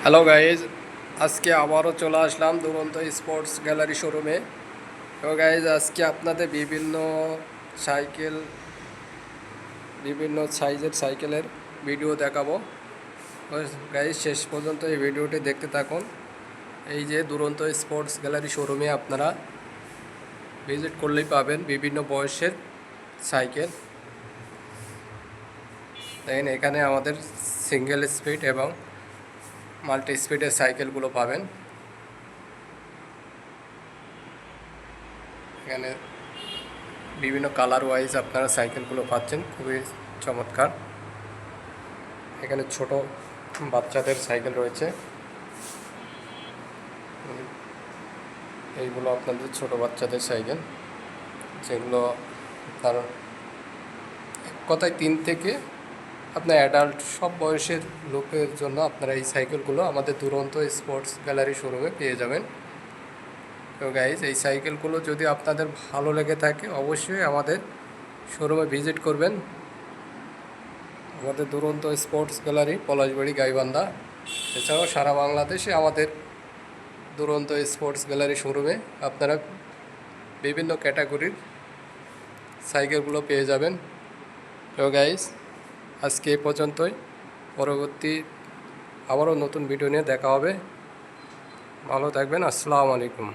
Hello guys, আজকে আবারও চলে আসলাম দুরন্ত স্পোর্টস গ্যালারি শোরুমে। তো গাইজ, আজকে আপনাদের সাইকেল বিভিন্ন সাইজের সাইকেলের ভিডিও দেখাবো। গাইজ, শেষ পর্যন্ত এই ভিডিওটি দেখতে থাকুন। এই যে দুরন্ত স্পোর্টস গ্যালারি শোরুমে আপনারা ভিজিট করলেই পাবেন বিভিন্ন বয়সের সাইকেল। দেখেন, এখানে আমাদের সিঙ্গেল স্পিড এবং মাল্টি স্পিডের সাইকেলগুলো পাবেন। এখানে বিভিন্ন কালার ওয়াইজ আপনারা সাইকেলগুলো পাচ্ছেন, খুবই চমৎকার। এখানে ছোট বাচ্চাদের সাইকেল রয়েছে, এইগুলো আপনাদের ছোট বাচ্চাদের সাইকেল, যেগুলো তার এক কথায় 3 থেকে আপনার অ্যাডাল্ট সব বয়সের লোকের জন্য আপনারা এই সাইকেলগুলো আমাদের দুরন্ত স্পোর্টস গ্যালারি শোরুমে পেয়ে যাবেন। তো গাইজ, এই সাইকেলগুলো যদি আপনাদের ভালো লেগে থাকে অবশ্যই আমাদের শোরুমে ভিজিট করবেন। আমাদের দুরন্ত স্পোর্টস গ্যালারি, পলাশবাড়ি, গাইবান্ধা, এছাড়াও সারা বাংলাদেশে আমাদের দুরন্ত স্পোর্টস গ্যালারি শোরুমে আপনারা বিভিন্ন ক্যাটাগরির সাইকেলগুলো পেয়ে যাবেন। তো গাইজ, আজকে এই পর্যন্তই। পরবর্তী আবারও নতুন ভিডিও নিয়ে দেখা হবে। ভালো থাকবেন। আসসালামু আলাইকুম।